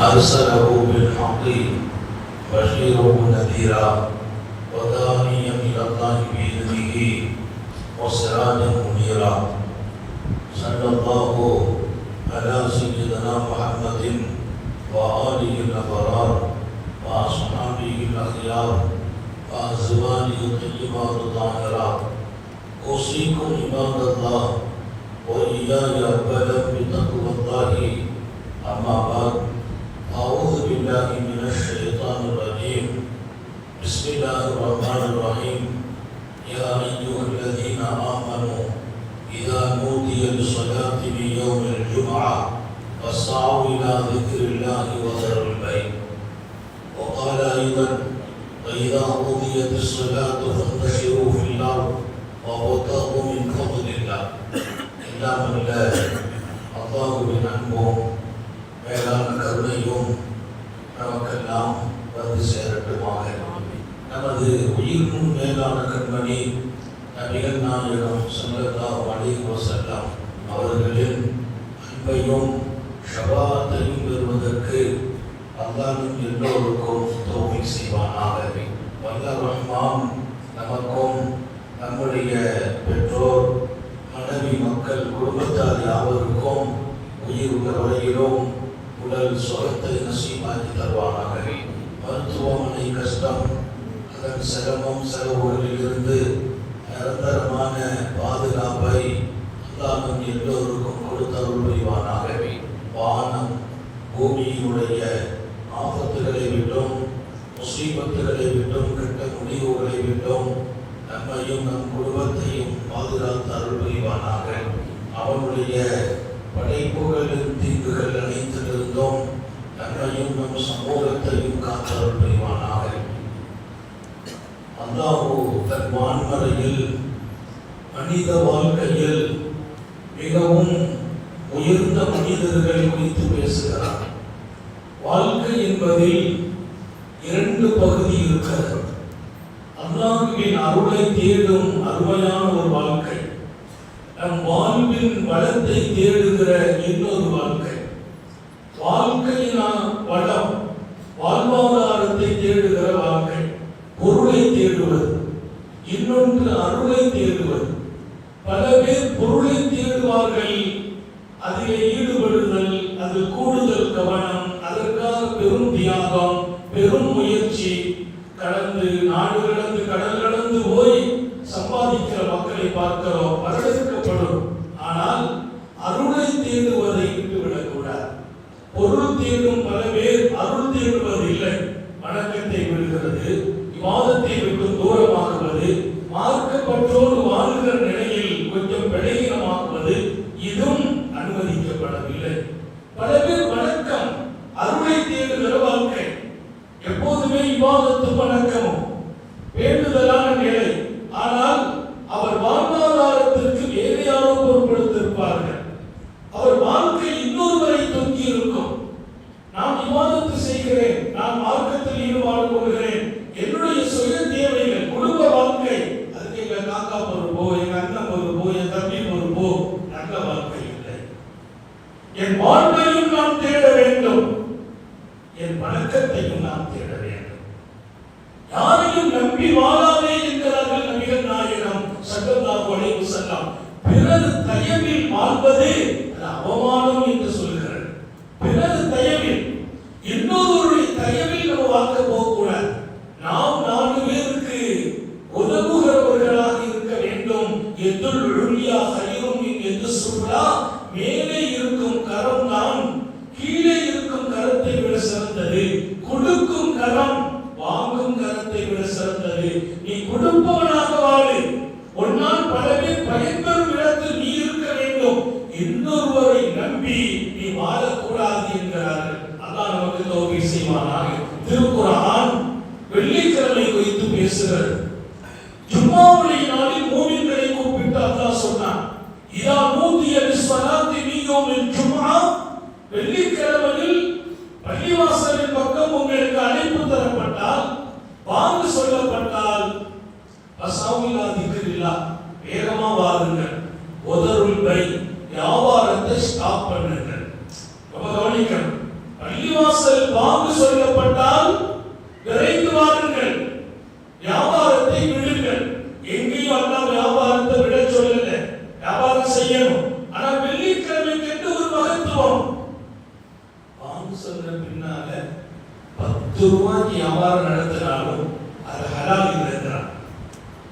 أرسله بالحق بشيرا ونذيرا وداعيا إلى الله بإذنه وسراجا منيرا. صلى الله على سيدنا محمد وآله الأبرار وأصحابه الأخيار وأزواجه الطيبات الطاهرات. أوصيكم عباد الله وإياي أولا بتقوى الله. أما بعد، أعوذ بالله من الشيطان الرجيم. بسم الله الرحمن الرحيم. يا أيها الذين آمنوا إذا نودي للصلاة من يوم الجمعة فاسعوا إلى ذكر الله وذروا البيع. وقال أيضا: وإذا قضيت الصلاة فانتشروا في الأرض وابتغوا من فضل الله. எல்லாம் அல்ல அல்லாஹ்வின் அன்பும் மேலான கருணையும் நமக்கெல்லாம் வந்து சேரட்டுமாக. நமது உயிரினும் மேலான கண்மணி நபிகள் நாயகம் ஸல்லல்லாஹு அலைஹி வஸல்லம் அவர்களின் அன்பையும் ஷஃபாஅத்தையும் பெறுவதற்கு அல்லாஹ் எல்லோருக்கும் தௌஃபீக் செய்வானாக. வல்ல ரஹ்மான் நமக்கும் நம்முடைய பெற்றோர், மனைவி, மக்கள், குடும்பத்தார் யாவருக்கும் உயிர் உள்ள வரையிலும் உடல் சுகத்தை நசீபாக்கி தருவானாக. மருத்துவமனை கஷ்டம், அதன் சிரமம், செலவுகளில் இருந்து நிரந்தரமான பாதுகாப்பை அல்லாஹ் எல்லோருக்கும் கொடுத்தருள் புரிவானாக. வானம் பூமியினுடைய ஆபத்துகளை விட்டும், முசீபத்துகளை விட்டும், கெட்ட முடிவுகளை விட்டும் நம்மையும் நம் குடும்பத்தையும் பாதுகாத்து அருள் புரிவானாக. அவனுடைய படைப்புகளின் தீங்குகள் அனைத்திலிருந்தும் நம்மையும் நம் சமூகத்தையும் காத்து அருள் புரிவானாக. அல்லாஹ் தன் வான்மறையில் மனித வாழ்க்கையில் மிகவும் உயர்ந்த மனிதர்கள் குறித்து பேசுகிறார். வாழ்க்கை என்பதில் இரண்டு பகுதி இருக்கிறது. அல்லாஹ்வின் அருளை தேடும் அருமையான ஒரு வாழ்க்கை, நம் வாழ்வின் வளத்தை தேடுகிற இன்னொரு வாழ்க்கை. வாழ்க்கையின் வளம், வாழ்வாதாரத்தை தேடுகிற வாழ்க்கை, பொருளை தேடுவது. இன்னொன்று அருளை தேடுவது. பல பேர் பொருளை தேடுவார்கள், அதிலே ஈடுபடுதல், அதில் கூடுதல் கவனம், அதற்காக பெரும் தியாகம், பெரும் முயற்சி, கடந்து நாடு கடந்து கடல் கடந்து போய் சம்பாதிக்கிற மக்களை பார்க்கிறோம், வரவேற்கப்படும். ஆனால் அருளை தேடுவதை விட்டுவிடக்கூடாது. பொருள் தேடும் பல பேர் அருள் தேடுவதில்லை. வணக்கத்தை விடுகிறது, விவாதத்தை விட்டு தூரமாகுவது, மார்க்கப்பற்றோடு வாழ்கிற நிலையில் கொஞ்சம் பலகீனமாகுவது, இதுவும் அனுமதிக்கப்படவில்லை. பல பேர் வணக்கம், அருளை தேடுகிற வாழ்க்கை, எப்போதுமே விவாதத்து வணக்கமும் வேண்டுதலான நிலை. ஆனால் அவர் வாழ்வாதாரத்திற்கு வேறு யாரோ பொருட்படுத்திருப்பார்கள். அவர் வாழ்க்கை இன்னொருவரை தொங்கி இருக்கும். நான் விவாதத்து செய்கிறேன், நான் மார்க்கத்தில் ஈடுபாடு கொள்கிறேன், என்னுடைய சுய தேவைகள், குடும்ப வாழ்க்கை, அதுக்கு எங்க காக்கா பொறுப்போ, எங்க அண்ணன் பொறுப்போ, என் தம்பி பொறுப்போ, நல்ல வாழ்க்கை இல்லை. என் வாழ்க்கையும் நான் தேட வேண்டும், என் வணக்கத்தையும் நாம் தேட வேண்டும். யாரையும் நம்பி வாழாதே என்கிறார்கள் நபிகள் நாயகம் ஸல்லல்லாஹு அலைஹி வஸல்லம். பிறர் தயவில் வாழ்வது அவமானம் என்று சொல்கிறார். பிறர் தயவில், இன்னொருவருடைய தயவில் நம்ம வாழ்க்கை போகக்கூடாது. நாம் 4 பேருக்கு உதவுகிறவர்களாக இருக்க வேண்டும். எதுல் உல்யா ஹைரும் என்று சொல்றா, மேலே இருக்கும் கரம் தான் கீழே இருக்கும் கரத்தை விட சிறந்தது. கொடுக்கும் கரம் வாங்கும் கரத்தை விட சிறந்தது. நீ கொடுப்பவனாக வாழு. உன்னால் பல பேர் பயன்பெறும் இடத்தில் நீ இருக்க வேண்டும். இன்னொருவரை நம்பி நீ வாழக்கூடாது என்கிறார்கள். அல்லாஹ் நமக்கு தௌஃபீக் செய்வானாக. திருக்குர்ஆன் வெள்ளிக்கிழமை குறித்து பேசுகிறது. ஜும்மாவுடைய நாளில் மூமின்களை கூப்பிட்டு அல்லாஹ் சொன்னான், இதா நூதிய லிஸ்ஸலாத்தி மின் யௌமில் ஜும்ஆ, வெள்ளிக்கிழமையில் பள்ளிவாசலின் பக்கம் உங்களுக்கு அழைப்பு தரப்பட்டால், வாங்க சொல்லப்பட்டால், அஸ்ஸாமிலா திக்ரில்லா, வேகமா வாருங்கள். ஒதருல் பை, வியாபாரத்தை ஸ்டாப் பண்ணுங்கள். ரொம்ப கவனிக்கணும். பள்ளிவாசல் வாங்கு சொல்லப்பட்டால் விரைந்து வாருங்கள், வியாபாரத்தை விடுங்கள். எங்கேயும் அல்லாஹ் வியாபாரத்தை விட சொல்லல, வியாபாரம் செய்யணும். ஆனா வெள்ளிக்கிழமைக்கு ஒரு மகத்துவம். வாங்கு சொல்ற பின்னால 10 ரூபாய்க்கு வியாபாரம் நடத்தினாலும் அது ஹலால் இல்லைன்றான்.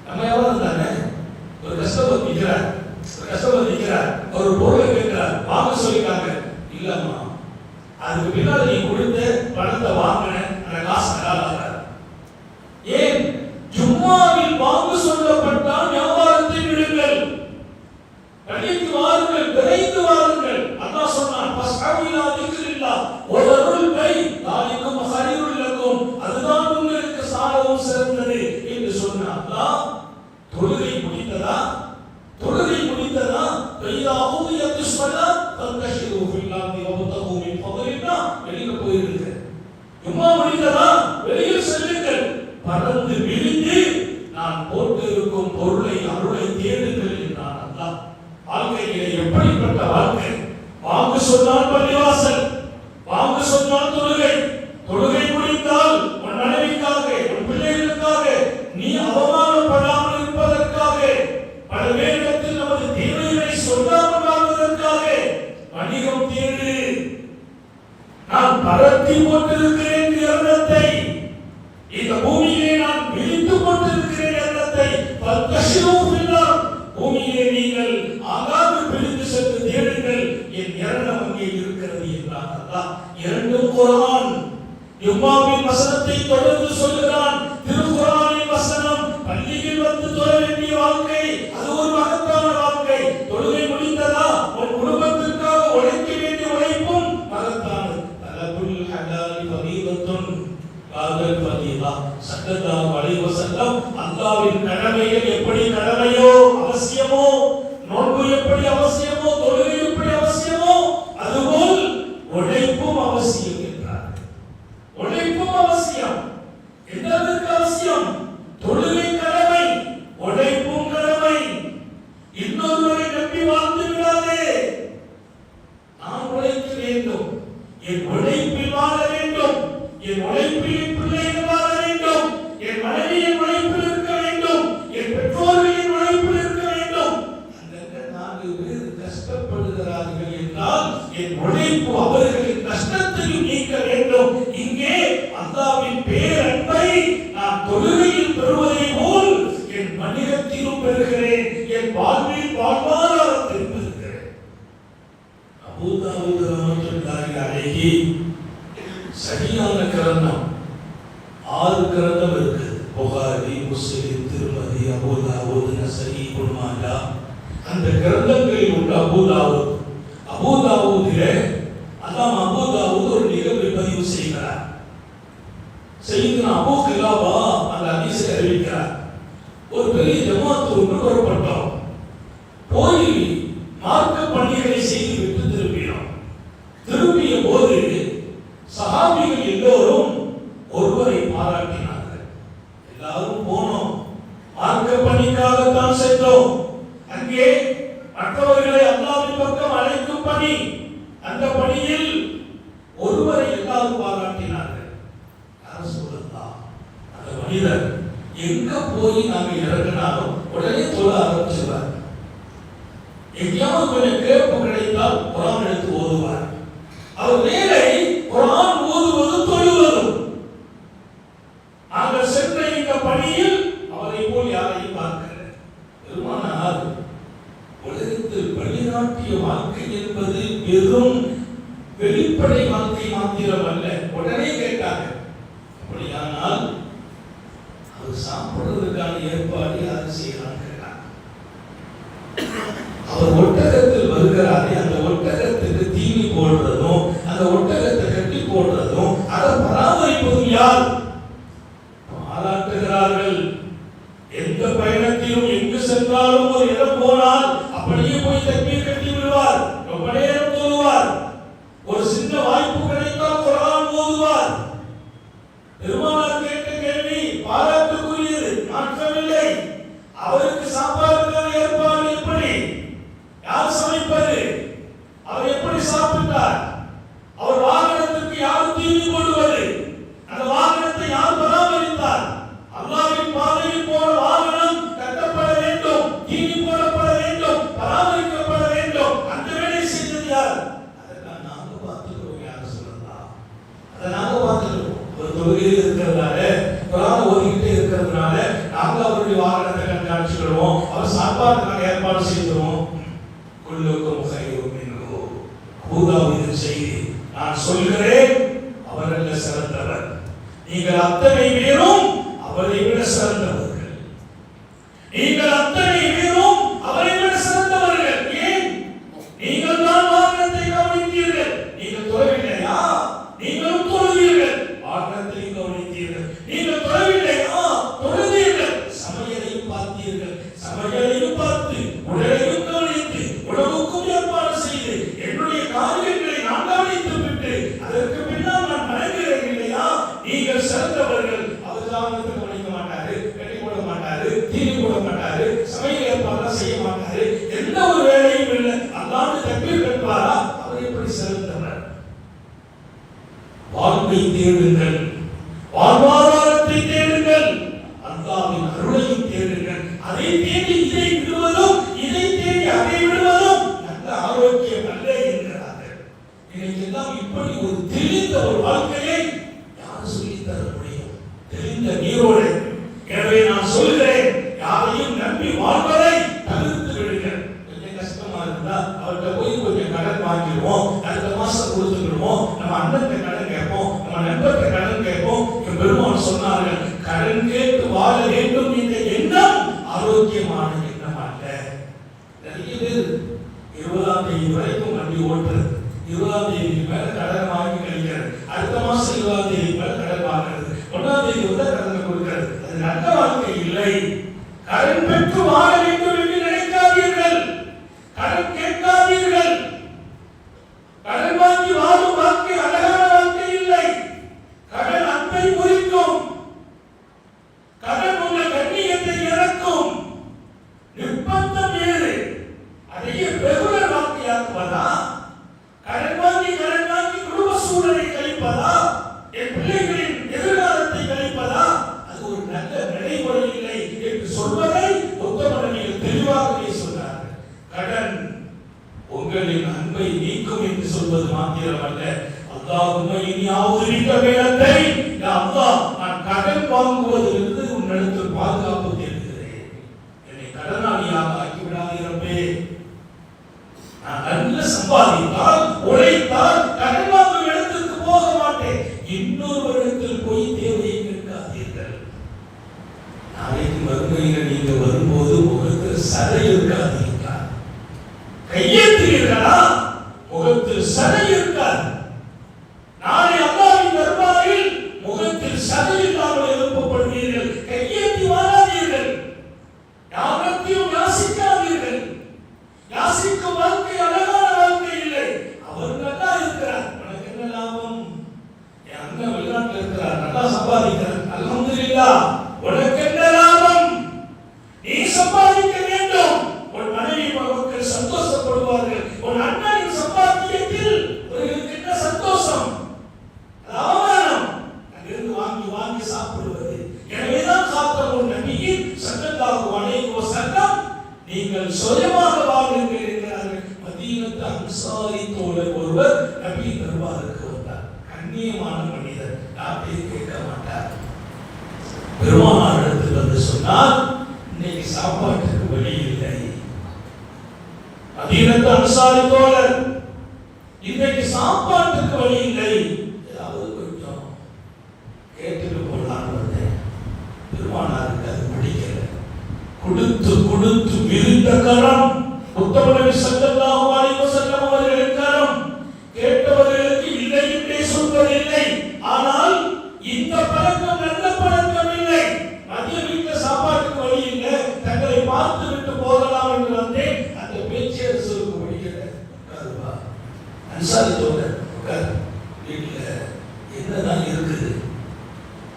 நம்ம வியாபாரம் தானே. ஒரு கஸ்டமர் நிற்கிறார், ஒரு பொருளை கேட்கிறார், வாங்க சொல்லிட்டாங்க. இல்லம்மா, அதுக்கு பின்னால் நீ கொடுத்த பணத்தை வாங்கின அந்த காசு ஹலால். ஏன்? ஜும்மாவில் வாங்க சொல்லப்பட்டால் வியாபாரத்தை விடுங்கள், பள்ளிக்கு வாருங்கள், விரைந்து வாருங்கள். அல்லாஹ் சொன்னான், ஃபஸ்அவிலா திக்ரில்லாஹ் வதருல் பை தாலிகும் ஹைருல் லக்கும், அதுதான் உங்களுக்கு சாலவும் சிறந்தது என்று சொன்ன அல்லாஹ் தொழுகை முடித்ததா? பையா ஊதியத்துஸ் ஸலாத் தன்தஷிரு ஃபில் அர்தி வபதகு மின் ஃபضலில்லாஹ். வெளியில போயிருங்க, ஜும்மா முடித்ததா? வெளியில் செல்லுங்கள், பறந்து விரிந்து நான் போட்டிருக்கும் பொருளை அருளை தேடுங்கள் என்றான் அல்லாஹ். வாழ்க்கையிலே எப்படிப்பட்ட வாழ்க்கை! வாங்கு சொன்னால் பள்ளிவாசல், வாங்கு சொன்னால் தொழுகை, தொழுகை முடித்தால் உன் மனைவிக்காக, உன் பிள்ளைகளுக்காக, நீ அவமானப்படாமல் இருப்பதற்காக, பல வேகத்தில் நமது தேவைகளை சொல்லாமல் வாழ்வதற்காக வணிகம் தேடு. நான் பரத்தி போட்டிருக்கிறேன் எண்ணத்தை, இந்த பூமியிலே நான் விரித்து போட்டிருக்கிறேன் எண்ணத்தை. பூமியிலே நீங்கள் ஆகாது பிரித்து சென்று தேடுங்கள், என் எண்ணம் அங்கே இருக்கிறது என்றான் அல்லாஹ். இரண்டும் குர்ஆன். ஜும்மாவின் வசனத்தை தொடர்ந்து சொல்கிறான். திருக்குர்ஆனின் வசனம், பள்ளியில் வந்து தொழ வேண்டிய வாழ்க்கை, அது ஒரு மகத்தான வாழ்க்கை. தொழுகை முடிந்ததா? உன் குடும்பத்திற்காக உழைக்க வேண்டிய உழைப்பும் மகத்தானது. தலபுல் ஹலாலி ஃபரீதத்துன் காதல் ஃபரீதா. ஸல்லல்லாஹு அலைஹி வஸல்லம் அல்லாஹ்வின் கடமைகள் எப்படி கடமையோ அவசியமோ, நோன்பு எப்படி அவசியமோ, தொழுகை எப்படி அவசியமோ, அதுபோல் உழைப்பும் அவசியம் என்றார். உழைப்பும் அவசியம். எதற்கு அவசியம்? தொழுகை கடமை, உழைப்பும் கடமை. இன்னொருவரை நம்பி வாழ்ந்து விடாதே. நான் உழைக்க வேண்டும், என் உழைப்பில் வாழ வேண்டும், என் உழைப்பில் பிள்ளைகள் வாழ வேண்டும், என் மனைவி என் உழைப்பில் இருக்க வேண்டும், என் பெற்றோர்கள் என் உழைப்பில் இருக்க வேண்டும். அந்த 4 பேர் கஷ்டப்படுகிறார்கள் என்றால் என் உழைப்பு அவர்களின் கஷ்டத்தையும் நீக்க வேண்டும். இங்கே அல்லாஹ்வின் பேரன்பை நான் தொழுகையில் பெறுவதை போல் என் வணிகத்திலும் பெறுகிறேன், என் வாழ்வில் வாழ்வாதாரத்தில் பெறுகிறேன். அபூ தாவூத் ரஹ்மத்துல்லாஹி அலைஹி சரியான கிரந்தம் 6 கிரந்தம் இருக்கு. புகாரி, முஸ்லிம், திருமதி, அபூ தாவூத், நஸஈ, இப்னு மாஜா. அந்த கிரந்தங்களில் உள்ள அபூ தாவூதிலே அல்லாஹ் அபூ தாவூத் ஒரு நிகழ்வை பதிவு செய்கிறார். சையதுனா அபூ கிலாபா அந்த ஹதீஸை அறிவிக்கிறார். ஒரு பெரிய ஜமாத் ஒன்று புறப்பட்டோம், போய் மார்க்க பணிகளை செய்துவிட்டு திரும்பினோம். திரும்பிய போது சஹாபிகள் எல்லோரும் ஒருவரை பாராட்டினார்கள். எல்லாரும் போனோம், மார்க்க பணிக்காகத்தான் சென்றோம். அங்கே மற்றவர்களை அல்லாஹ்வின் பக்கம் அழைக்கும் பணி, அந்த பணியில் ஒருவரை எல்லாரும் பாராட்டினார்கள். யார் சொல்லலாம்? அந்த மனிதர் எங்க போய் நாங்க இறங்கினாலும் உடனே தொழ ஆரம்பிச்சுவார். எங்கேயாவது கொஞ்சம் கேட்பு கிடைத்தால் குர்ஆன் எடுத்து ஓதுவார். அவர் வேலை குர்ஆன் ஓதுவது, தொழுவதும். நாங்கள் சென்ற இந்த பணியில் அவரை போல் யாரையும் பார்க்கல. பெருமானார் உலகத்தில் வழிகாட்டிய வாழ்க்கை என்பது வெறும் வெளிப்படை வாழ்க்கை மாத்திரம் அல்ல. உடனே கேட்டாங்க, அப்படியானால் அவர் சாப்பிடுறதுக்கான ஏற்பாடு யாரு செய்யறாங்க? அவர் ஒட்டகத்தில் வருகிறாரே, அந்த ஒட்டகத்துக்கு தீனி போடுறதும், அந்த ஒட்டகத்தை கட்டி போடுறதும், அதை பராமரிப்பதும் யார்? பாராட்டுகிறார்கள். எந்த பயணத்திலும் எங்கு சென்றாலும் ஒரு இடம் போனால் அப்படியே போய் தக்பீர் கட்டி விடுவார், ரொம்ப நேரம் தொழுவார். ஒரு சின்ன வாய்ப்பு கிடைத்தால் குர்ஆன் ஓதுவார். பெருமானார் கேட்ட கேள்வி பாராட்டுக்குரியது, மாற்றமில்லை. அவருக்கு சாப்பாடுக்கான ஏற்பாடு எப்படி? யார் சமைப்பது? அவர் எப்படி சாப்பிட்டார்? அவர் வாகனத்துக்கு யார் தொழுகையில் இருக்கிறதுனால குர்ஆன் ஓதிக்கிட்டே இருக்கிறதுனால நாங்க அவருடைய வாகனத்தை கண்காணிச்சுக்கிறோம், அவர் சாப்பாடு நாங்கள் ஏற்பாடு செய்கிறோம். குல்லுக்கும் கைரும் மின்ஹு. அபூதாவுது செய்தி, நான் சொல்கிறேன் அவர் அல்ல சிறந்தவர், நீங்கள் அத்தனை பேரும் அவரை விட சிறந்தவர்கள். நீங்கள் அத்தனை பேரும் அவரை விட சிறந்தவர்கள். ஏன்? நீங்கள் தான் வாகனத்தை கவனித்தீர்கள். நீங்கள் தொழவில்லையா? நீங்களும் தொழுவீர்கள். வாகனத்தை கவனித்தீர்கள். நீங்கள் தொழவில்லையா? தொழுவீர்கள். சமையலையும் பார்த்தீர்கள். சமையலையும் பார்த்து உடலையும் கவனித்து உணவுக்கும் ஏற்பாடு செய்து என்னுடைய காரியங்களை நான் கவனித்து விட்டு அதற்கு பின்னால் நான் வணங்குகிறேன் இல்லையா? நீங்கள் சிறந்தவர்கள். அவர் வாகனத்தை கவனிக்க மாட்டாரு, கட்டி போட மாட்டாரு, தீனி போட மாட்டாரு, சமையல் ஏற்பாடு செய்ய மாட்டாரு, எந்த ஒரு வேலையும் இல்லை. அல்லாஹ் தக்பீர் கட்டுவாரா? அவர் எப்படி சிறந்தவர்? வாழ்வை தேடுங்கள், வாழ்வாதாரத்தை தேடுங்கள், அல்லாஹ்வின் அருளையும் தேடுங்கள். அதை தேடி இதை விடுவதும் இதை தேடி அதை விடுவதும் நல்ல ஆரோக்கியம் அல்ல என்கிறார்கள். இதெல்லாம் இப்படி ஒரு தெளிந்த ஒரு வாழ்க்கையை யார் சொல்லித் தர முடியும்? தெளிந்த நீரோடு. எனவே நான் சொல்கிறேன், யாரையும் நம்பி வாழ்வதை தவிர்த்து விடுங்கள். கொஞ்சம் கஷ்டமா இருந்தா அவர்கிட்ட போய் கொஞ்சம் கடன் வாங்கிடுவோம், அடுத்த மாசம் கொடுத்துடுவோம், நம்ம அண்ணன் கடன் கேட்போம், நம்ம நண்பர்கிட்ட கடன் கேட்போம். பெருமாள் சொன்னார்கள், கடன் கேட்டு வாழ வேண்டும் என்ற எண்ணம் ஆரோக்கியமான எண்ணம் அல்ல. நிறைய பேர் 20ஆம் தேதி வரைக்கும் வண்டி ஓட்டுறது, 20ஆம் தேதிக்கு மேல கடன் வாங்கி கழிக்கிறது, அடுத்த மாசம் 20ஆம் தேதி மேல கடன் வாங்குறது, 1ஆம் தேதி வந்து கடனை கொடுக்கிறது. அது நல்ல வாழ்க்கை இல்லை. கடன் பெற்று வாழ வேண்டும் என்று நினைக்காதீர்கள், கடன் கேட்காதீர்கள். கடன் வாங்கி வாழும் வாழ்க்கை அழகான வாழ்க்கை இல்லை. கடன் அன்பை குறிக்கும், கடன் உங்கள் கண்ணியத்தை இறக்கும். நிர்பந்தம் ஏது அதையே ரெகுலர் வாழ்க்கையாக்குவதா? கடன் வாங்கி குடும்ப சூழலை கழிப்பதா? என் பிள்ளைகளின் எதிர்காலத்தை கழிப்பதா? அது ஒரு நல்ல நடைமுறை இல்லை என்று சொல்வதை உத்தமர்கள் தெளிவாகவே சொன்னார்கள். கடன் உங்களின் அன்பை நீக்கும் என்று சொல்வது மாத்திரமல்ல, அல்லாஹும்ம இன்னி அஊதுபிக மினத்தை, யா அல்லாஹ், நான் கடன் வாங்குவதிலிருந்து உன்னிடத்தில் பாதுகாப்பு தேடுகிறேன். என்னை கடனாளியாக ஆக்கி விடாதீரப்பே. நான் நல்ல சம்பாதித்தால் உழைத்தால் கடன் வாங்கும் இடத்துக்கு போக மாட்டேன். இன்னொரு இடத்தில் போய் தேவையை கேட்காதீர்கள். நாளைக்கு மறுமையில் நீங்க வரும்போது முகத்தில் சதை இருக்காதீர்கள். கையேற்றுவீர்களா? முகத்தில் சதை இருக்காது. நாளை அல்லாஹ்வின் தர்பாரில் முகத்தில் சதை இல்லாமல் எழுப்பப்படுவீர்கள். கையேற்றி வாழாதீர்கள். யாரையும் யாசிக்காதீர்கள். யாசிக்கும் வாழ்க்கை அழகான வாழ்க்கை இல்லை. அவர் நல்லா இருக்கிறார், உனக்கு என்ன லாபம்? என் அண்ணன் வெளிநாட்டில் இருக்கிறார், நல்லா சம்பாதிக்கிறார், அல்ஹம்துலில்லாஹ், உனக்கு என்ன லாபம்? நீ சம்பாதிக்க வேண்டும். உன் மனைவி மக்கள் சந்தோஷப்படுவார்கள். உன் அண்ணனின் சம்பாத்தியத்தில் அவர்களுக்கு என்ன சந்தோஷம்? அவமானம். அங்கிருந்து வாங்கி வாங்கி சாப்பிடுவது. எனவேதான் காத்தமுன் நபியின் ஸல்லல்லாஹு அலைஹி வஸல்லம், நீங்கள் சுயமாக வாழுங்கள் என்கிறார்கள். மதீனத்து அன்சாரி தோழர் ஒருவர் நபி தர்பாருக்கு வந்தார். கண்ணியமான மனிதர், யாரையும் கேட்க மாட்டார். பெருமானார் இடத்தில் வந்து சொன்னார், இன்னைக்கு சாப்பாட்டுக்கு வழி இல்லை. மதீனத்து அன்சாரி தோழர், இன்னைக்கு சாப்பாட்டுக்கு வழி இல்லை, ஏதாவது கொஞ்சம் கேட்டுட்டு போலான்னு வந்தேன். பெருமானாருக்கு அது பிடிக்கல. கொடுத்து கொடுத்து விரிந்த கரம், உத்தம நபி ஸல்லல்லாஹு அலைஹி வஸல்லம் அவர்களின் கரம். கேட்டவர்களுக்கு இல்லை என்றே சொல்வதில்லை. ஆனால் இந்த பழக்கம் நல்ல பழக்கம் இல்லை. மதிய வீட்டில் சாப்பாட்டுக்கு வழி இல்லை, தங்களை பார்த்து விட்டு போகலாம் என்று வந்தேன். அந்த பேச்சரசுக்கு முடியல. உட்காருவா, அன்சாரி தோழர் உட்கார், வீட்டில் என்னதான் இருக்குது?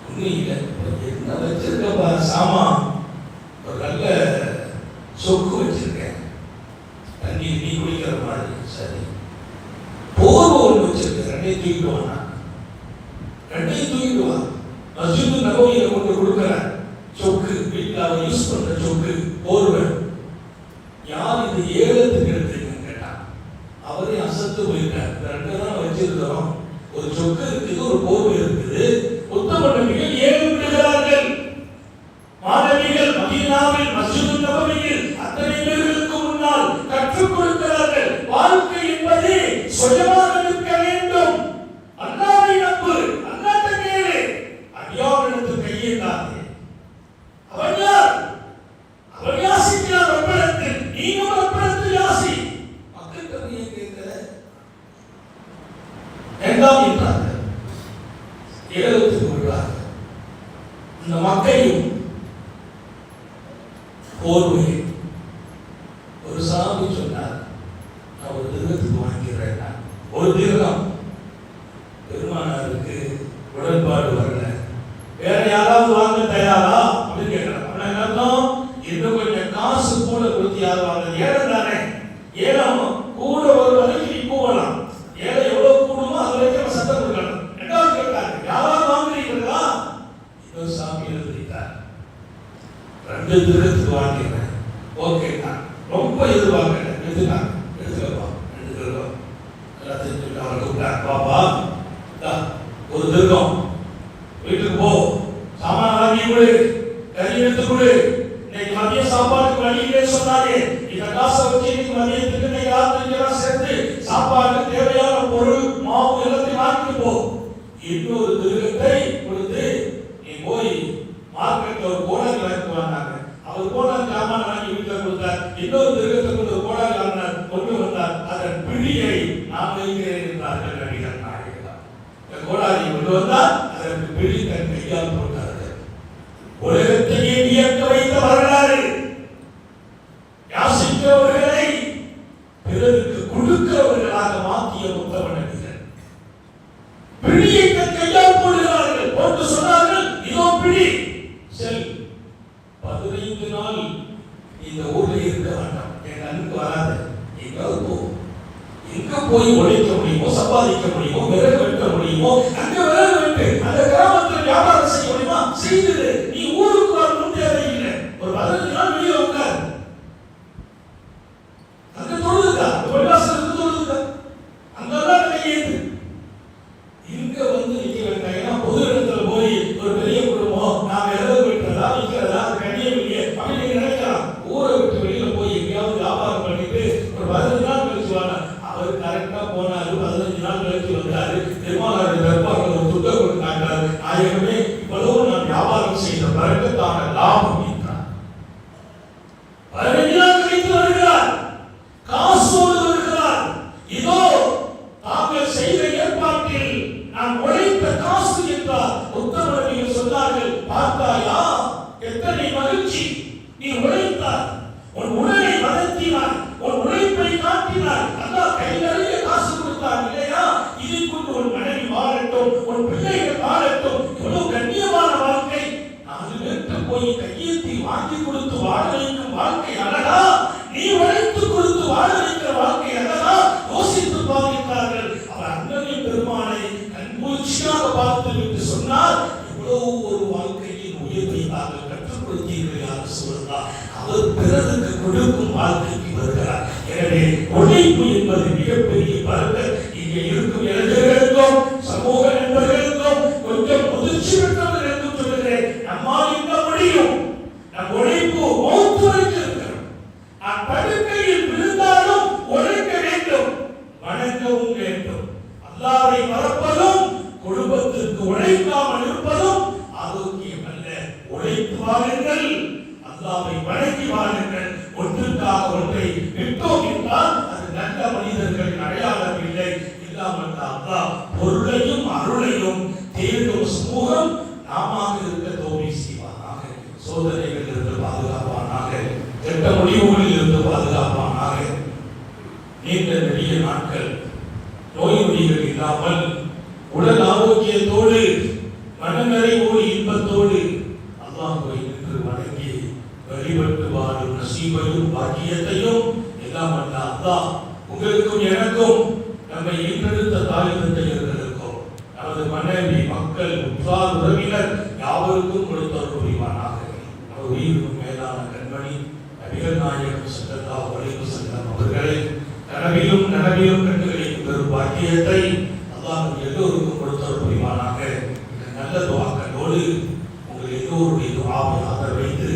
ஒன்றும் இல்லை, என்ன வச்சிருக்கப்பா சாமான், ஒரு நல்ல சொக்கு வச்சிருக்கேன், தண்ணி நீ குடிக்கிற மாதிரி. சரி, போர்வை ஒன்று வச்சிருக்கேன், ரெண்டையும் தூக்கிட்டு வானா. ரெண்டையும் தூக்கிட்டு வா. மஸ்ஜிது நபவியில கொண்டு கொடுக்குறேன் சொக்கு, வீட்டில் அவன் யூஸ் பண்ற சொக்கு, போர்வை. யார் இது ஏலத்துக்கு எடுத்துக்கன்னு கேட்டான். அவரே அசத்து போயிட்டார். ரெண்டு தான் வச்சிருக்கிறோம், ஒரு சொக்கு இருக்குது, ஒரு போர்வை இருக்குது. உத்தம அந்த மக்கையும் போர்வை ஒரு சாமி சொன்னார், நான் ஒரு திருகத்துக்கு வாங்கிறேன். ஒரு திருகம் பெருமானாருக்கு உடன்பாடு வரல. வேற யாராவது வாங்க தயாரா அப்படின்னு கேட்கிறார். இன்னும் கொஞ்சம் காசு கூட கொடுத்து யாரும் வாங்க. ஏழை தானே, ஏழாம கூட ஒரு வரைக்கும் நீ போகலாம். ஏழை எவ்வளவு கூடுமோ அது வரைக்கும் சட்டம் கொடுக்கணும். ரெண்டாவது கேட்டாங்க, யாராவது வாங்குறீங்களா? இன்னொரு சாமி எழுதிட்டார், 2 திருகத்துக்கு வாங்கிறேன். ஓகே, நான் ரொம்ப எதிர்பார்க்கல. எடுத்துக்கலாம், எடுத்துக்கலாம், எடுத்துக்கலாம். எல்லாத்தையும் சொல்லி அவரை கூப்பிட்டார். பாப்பா, ஒரு திருகம் வீட்டுக்கு போ, சாமான வாங்கி கொடு, கறி எடுத்து கொடு. இன்னைக்கு மதிய சாப்பாட்டுக்கு வழியிலே சொன்னாரு, இந்த காசை வச்சு இன்னைக்கு மதியத்துக்கு இன்னைக்கு ராத்திரிக்கெல்லாம் சேர்த்து சாப்பாட்டுக்கு தேவையான பொருள் மாவு எல்லாத்தையும் வாங்கிட்டு போ. இன்னொரு திருகத்தை கொடுத்து நீ போய் மார்க்கெட்ல ஒரு கோடாலி வாங்கிட்டு வந்தாங்க. அவர் கோடாலி சாமான வாங்கி வீட்டுல கொடுத்தார். இன்னொரு திருகத்தை கொண்டு கோடாலி வாங்கினார், கொண்டு வந்தார். அதன் பிடியை நான் வைக்கிறேன் என்றார்கள் நபிகள் நாயகம். கோடாலி கொண்டு வந்தார், அதற்கு பிடி தன் கையால் போட்டார்கள். உலகத்தையே வியக்க வைத்த வரலாறு. யாசிக்கிறவர்களை பிறருக்கு கொடுக்கிறவர்களாக மாற்றிய உத்தம நபிகள். பிடியை தன் கையால் போடுகிறார்கள். போட்டு சொன்னார்கள், இதோ பிடி, செல், 15 நாள் இந்த ஊர்ல இருக்க வேண்டாம், என் கண்ணுக்கு வராது, எங்காவது போ. எங்க போய் உழைக்க முடியுமோ, சம்பாதிக்க முடியுமோ, விறகு வெட்ட முடியுமோ அங்க விறகு வெட்டு. அந்த கிராமத்தில் வியாபாரம் செய்ய முடியுமா, செய்து நீ ஊருக்கு வரணும் தேவையில்லை. ஒரு 15 நாள் வெளியே உட்கார். அங்க தொழுதுக்கா, பள்ளிவாசலுக்கு தொழுதுக்கா, அங்கெல்லாம் கையேந்து. இங்க வந்து நிக்க வேண்டாம். ஏன்னா பொது இடத்துல போய் ஒரு பெரிய குடும்பம் நான் விறகு வெட்டுறதா விற்கிறதா கண்ணியம் இல்லையே அப்படின்னு நீங்க நினைக்கலாம். ஊரை விட்டு வெளியில போய் எங்கேயாவது வியாபாரம் பண்ணிட்டு ஒரு 15 நாள் கழிச்சு வாங்க. அவர் கரெக்டா போனாரு, 15 நாள் கழிச்சு வந்தாரு. பெருமானார் தர்பார்ல ஒரு துக்க கொண்டு காட்டாரு. ஆகவே இவ்வளவு நான் வியாபாரம் செய்த பரக்கத்தான லாபம் என்றார். 15 நாள் கழித்து வருகிறார், காசோடு வருகிறார். இதோ தாங்கள் செய்த ஏற்பாட்டில் நான் உழைத்த காசு என்றார். உத்தம நபிகள் சொன்னார்கள், பார்த்தாயா எத்தனை மகிழ்ச்சி, நீ உழைத்தாய், உன் உடலை வளர்த்தினாய், உன் உழைப்பை காட்டினாய், அல்லாஹ் கை நிறைய காசு கொடுத்தார் இல்லையா? இதை கொண்டு உன் மனைவி வாழட்டும், உன் பிள்ளைகள் வாழட்டும். இவ்வளவு கண்ணியமான வாழ்க்கை. 4 பேருக்கு போய் கையெழுத்தி வாங்கி கொடுத்து வாழ வைக்கும் வாழ்க்கை அழகா? நீ உழைத்து கொடுத்து வாழ வைக்கிற வாழ்க்கை அழகா? யோசித்து பார்க்கிறார்கள். அவர் அண்ணனின் பெருமானை கண்மூழ்ச்சியாக பார்த்து விட்டு சொன்னார், இவ்வளவு ஒரு வாழ்க்கையின் உயர்வை தாங்கள் கற்றுக் கொடுத்தீர்கள் யார் சொல்றார். அவர் பிறருக்கு கொடுக்கும் வாழ்க்கைக்கு வருகிறார். எனவே உழைப்பு என்பது மிகப்பெரிய பரக்கத். இங்கே இருக்கும் இளைஞர்களுக்கும் சமூக நண்பர்களுக்கும் கொஞ்சம் முதிர்ச்சி பெற்றவர்களுக்கும் சொல்லுகிறேன், நம்மால் இந்த முடியும். நம் உழைப்பு மௌத்து வரைக்கும் இருக்கிறோம். நான் படுக்கையில் விழுந்தாலும் உழைக்க வேண்டும், வணங்கவும் வேண்டும். அல்லாஹ்வை மறப்பதும் குடும்பத்திற்கு உழைக்காமல் இருப்பதும் ஆரோக்கியம் அல்ல. உழைத்து வாருங்கள், அல்லாஹ்வை வணங்கி வாருங்கள். ஒன்றுக்காக ஒன்றை விட்டோம் என்றால் அது நல்ல மனிதர்களின் அடையாளம் இல்லை. இல்லாமல் அல்லாஹ் பொருளையும் அருளையும் தேடும் சமூகம் நாமாக இருக்க தௌஃபீக் செய்வானாக. சோதனைகளில் இருந்து பாதுகாப்பானாக, கெட்ட முடிவுகளில் இருந்து பாதுகாப்பானாக. நீண்ட நெடிய நாட்கள் நோய் நொடிகள் இல்லாமல் உடல் ஆரோக்கியத்தோடு மனநிறைவோடு இன்பத்தோடு அல்லாஹ்வை நின்று வணங்கி வழிபட்டு வாழும் நசீபையும் பாக்கியத்தையும் எல்லாம் அல்ல அல்லாஹ் உங்களுக்கும் எனக்கும் நம்மை ஈன்றெடுத்த தாய் தந்தையர்களுக்கும் நமது மனைவி மக்கள் உற்றார் உறவினர் யாவருக்கும் கொடுத்தவர் புரிவானாக. நமது உயிருக்கும் மேலான கண்மணி நபிகள் நாயகம் ஸல்லல்லாஹு அலைஹி வஸல்லம் அவர்களை கனவிலும் நனவிலும் கண்டுகளிக்கும் பெரும் பாக்கியத்தை அல்லாஹ் எல்லோருக்கும் கொடுத்தவர் புரிவானாக. நல்ல துஆக்களோடு உங்கள் எல்லோருடைய துஆவை ஆதரவைத்து